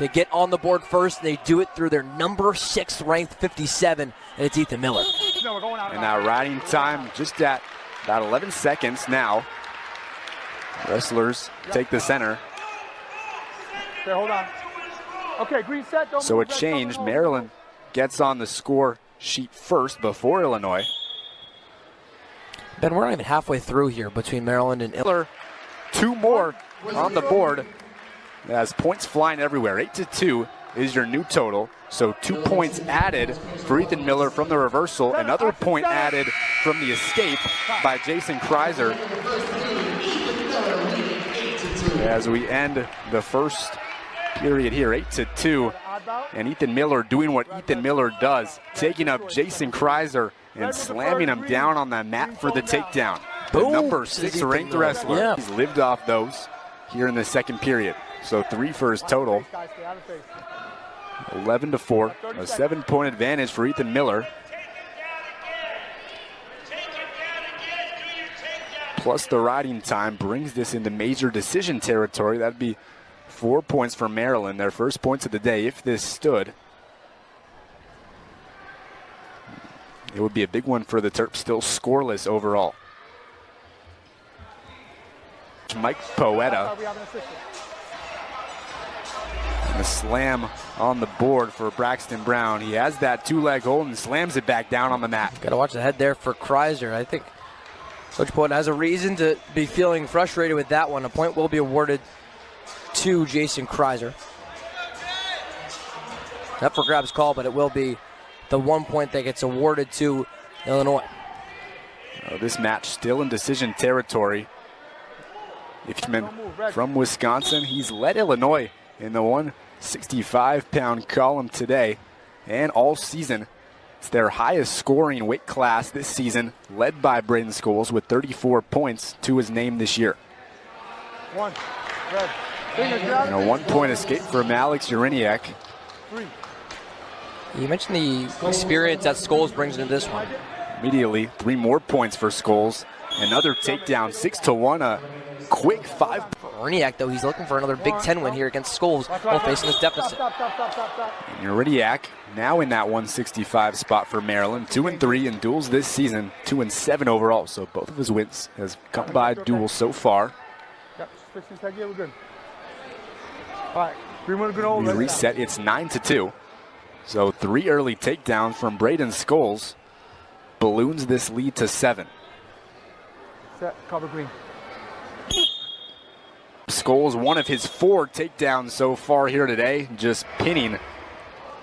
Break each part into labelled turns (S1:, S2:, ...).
S1: to get on the board first. They do it through their number 6 ranked 57, and it's Ethan Miller.
S2: And that riding time just at about 11 seconds now. Wrestlers take the center.
S3: Okay, hold on. Okay, green set. Don't
S2: So
S3: move,
S2: a change. Maryland gets on the score sheet first before Illinois.
S1: Ben, we're not even halfway through here between Maryland and Illinois.
S2: 2 more on the board. As points flying everywhere. 8-2 is your new total. So 2 points added for Ethan Miller from the reversal. Another point added from the escape by Jason Kreiser. As we end the first period here, 8-2. And Ethan Miller doing what Ethan Miller does, taking up Jason Kreiser and slamming him down on the mat for the takedown. The number 6 ranked wrestler.
S1: Yeah.
S2: He's lived off those here in the second period. So 3 for his total. 11-4, a 7-point advantage for Ethan Miller. Plus the riding time brings this into major decision territory. That'd be 4 points for Maryland, their first points of the day if this stood. It would be a big one for the Terps, still scoreless overall. Mike Poeta. And a slam on the board for Braxton Brown. He has that 2-leg hold and slams it back down on the mat.
S1: Got to watch the head there for Kreiser. I think Coach Poeta has a reason to be feeling frustrated with that one. A point will be awarded to Jason Kreiser. Up for grabs call, but it will be the 1 point that gets awarded to Illinois.
S2: This match still in decision territory. Ifman from Wisconsin. He's led Illinois in the 165-pound column today and all season. It's their highest scoring weight class this season, led by Braden Scholes with 34 points to his name this year. And a 1-point escape from Alex Uriniak.
S1: You mentioned the experience that Scholes brings into this one.
S2: Immediately, 3 more points for Scholes. Another takedown, 6-1, a quick 5.
S1: Uriniak, though, he's looking for another Big Ten win here against Scholes while facing this deficit.
S2: Uriniak now in that 165 spot for Maryland. 2-3 in duels this season, 2-7 overall. So both of his wins has come by duels so far. We reset, it's 9-2. So 3 early takedowns from Braden Scholes balloons this lead to 7.
S3: Set, cover green.
S2: Scholes, one of his 4 takedowns so far here today, just pinning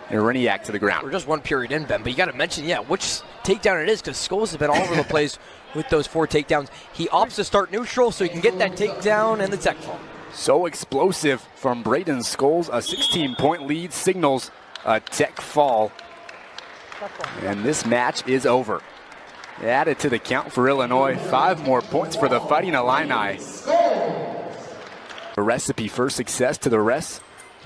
S2: Uriniak to the ground.
S1: We're just 1 period in, Ben, but you got to mention, which takedown it is, because Scholes has been all over the place with those 4 takedowns. He opts to start neutral so he can get that takedown and the tech fall.
S2: So explosive from Braden Scholes. A 16-point lead signals a tech fall. And this match is over. Added to the count for Illinois. 5 more points for the Fighting Illini. A recipe for success to the rest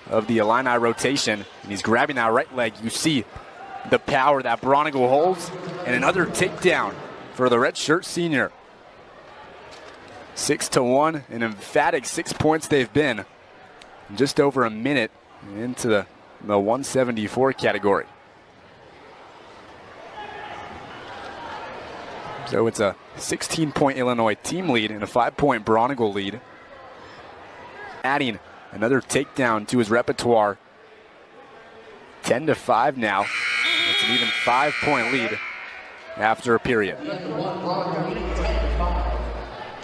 S2: of the Illini rotation. And he's grabbing that right leg. You see the power that Bronigal holds. And another takedown for the redshirt senior. 6-1, an emphatic 6 points they've been. Just over a minute into the 174 category. So it's a 16-point Illinois team lead and a 5-point Bronigal lead. Adding another takedown to his repertoire. 10-5 now. It's an even 5-point lead after a period.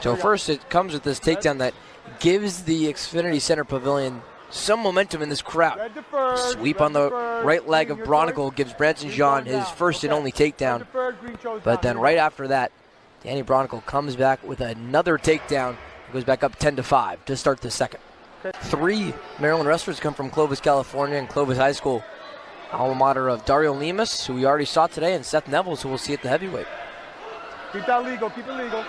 S1: So first it comes with this takedown that gives the Xfinity Center Pavilion some momentum in this crowd. Sweep on the right leg of Bronigal gives Branson Jean his first and only takedown. But then right after that, Danny Bronigal comes back with another takedown. It goes back up 10-5 to start the second. 3 Maryland wrestlers come from Clovis, California, and Clovis High School, alma mater of Dario Lemus, who we already saw today, and Seth Nevels, who we'll see at the heavyweight.
S3: Keep that legal, keep it legal.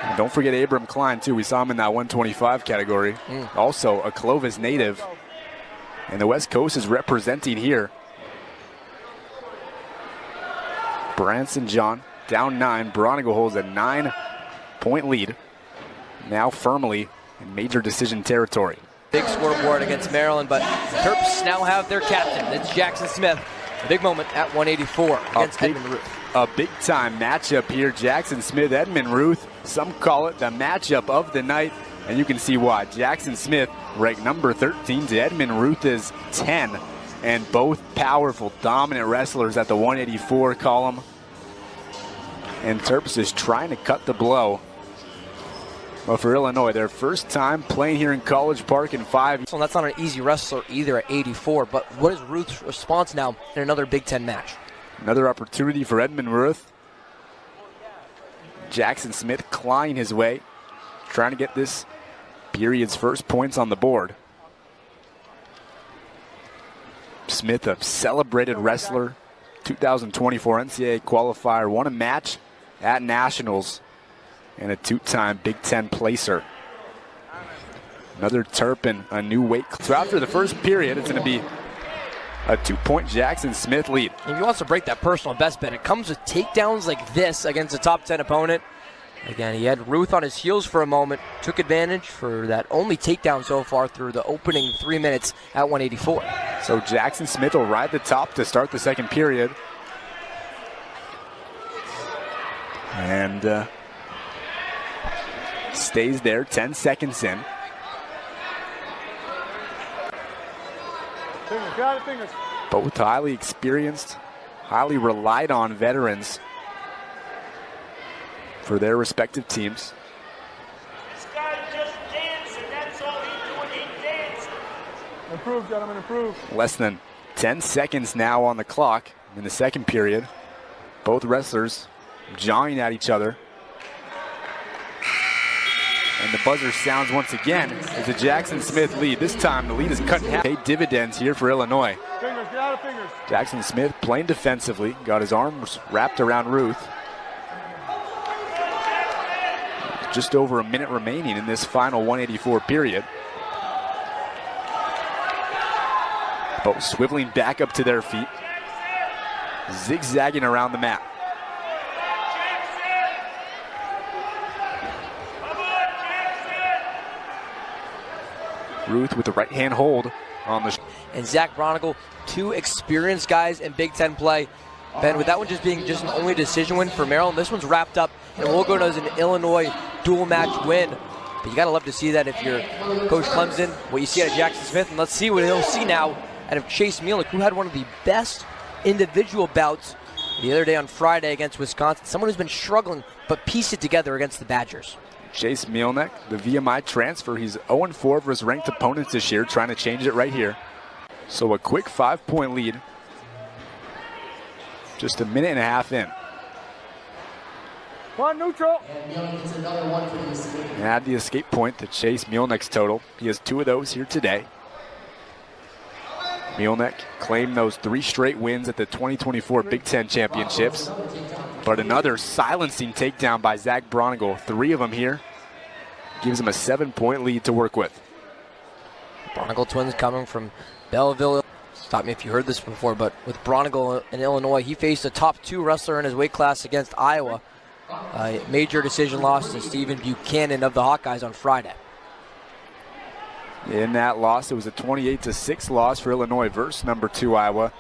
S2: And don't forget Abram Klein, too. We saw him in that 125 category. Also a Clovis native. And the West Coast is representing here. Branson John down 9. Bronigal holds a 9-point lead. Now firmly in major decision territory.
S1: Big scoreboard against Maryland, but the Terps now have their captain. It's Jackson Smith. A big moment at 184 against Edmund Ruth.
S2: A big-time matchup here, Jackson Smith, Edmund Ruth. Some call it the matchup of the night, and you can see why. Jackson Smith ranked number 13 to Edmund Ruth is 10, and both powerful, dominant wrestlers at the 184 column. And Terps is trying to cut the blow. But for Illinois, their first time playing here in College Park in 5 years.
S1: So that's not an easy wrestler either at 84, but what is Ruth's response now in another Big Ten match?
S2: Another opportunity for Edmund Ruth. Jackson Smith clawing his way, trying to get this period's first points on the board. Smith, a celebrated wrestler, 2024 NCAA qualifier, won a match at Nationals, and a two-time Big Ten placer. Another Terp in a new weight. So after the first period, it's going to be a 2-point Jackson Smith lead.
S1: If he wants to break that personal best bet, it comes with takedowns like this against a top 10 opponent. Again, he had Ruth on his heels for a moment, took advantage for that only takedown so far through the opening 3 minutes at 184.
S2: So Jackson Smith will ride the top to start the second period. And stays there, 10 seconds in.
S3: Fingers, get out of fingers.
S2: Both highly experienced, highly relied on veterans for their respective teams.
S4: This guy just dancing, that's all he's doing, he dancing.
S3: Improve, gentlemen, improve.
S2: Less than 10 seconds now on the clock in the second period. Both wrestlers jawing at each other. And the buzzer sounds once again as the Jackson Smith lead. This time the lead is cut in half. Paid dividends here for Illinois.
S3: Fingers, get out of fingers.
S2: Jackson Smith playing defensively, got his arms wrapped around Ruth. Just over a minute remaining in this final 184 period. Both swiveling back up to their feet, zigzagging around the mat. Ruth with the right hand hold on the.
S1: And Zach Bronicle, two experienced guys in Big Ten play. Ben, with that one just being just an only decision win for Maryland, this one's wrapped up and will go as an Illinois dual match win. But you gotta love to see that if you're Coach Clemson, what you see out of Jackson Smith, and let's see what he'll see now out of Chase Mielek, who had one of the best individual bouts the other day on Friday against Wisconsin. Someone who's been struggling, but pieced it together against the Badgers.
S2: Chase Mielek, the VMI transfer. He's 0-4 for his ranked opponents this year, trying to change it right here. So a quick 5-point lead. Just a minute and a half in.
S3: One neutral.
S2: And add the escape point to Chase Mielek's total. He has 2 of those here today. Mielek claimed those 3 straight wins at the 2024 Big Ten Championships. But another silencing takedown by Zach Bronicle. 3 of them here. Gives him a 7-point lead to work with.
S1: Bronicle twins coming from Belleville. Stop me if you heard this before, but with Bronicle in Illinois, he faced a top 2 wrestler in his weight class against Iowa. A major decision loss to Stephen Buchanan of the Hawkeyes on Friday.
S2: In that loss, it was a 28-6 loss for Illinois versus number 2 Iowa.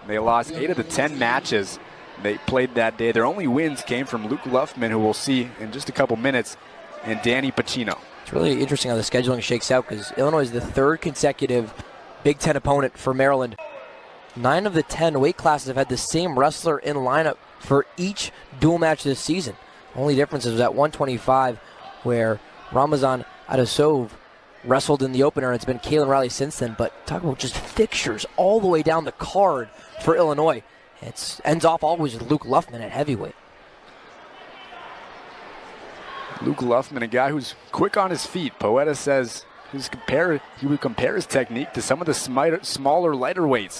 S2: They lost 8 of the 10 matches they played that day. Their only wins came from Luke Luffman, who we'll see in just a couple minutes, and Danny Pacino.
S1: It's really interesting how the scheduling shakes out because Illinois is the 3rd consecutive Big Ten opponent for Maryland. 9 of the 10 weight classes have had the same wrestler in lineup for each dual match this season. Only difference is at 125 where Ramazan Adasov wrestled in the opener, and it's been Kalen Riley since then. But talk about just fixtures all the way down the card for Illinois. It ends off always with Luke Luffman at heavyweight.
S2: Luke Luffman, a guy who's quick on his feet. Poeta says he would compare his technique to some of the smaller, lighter weights.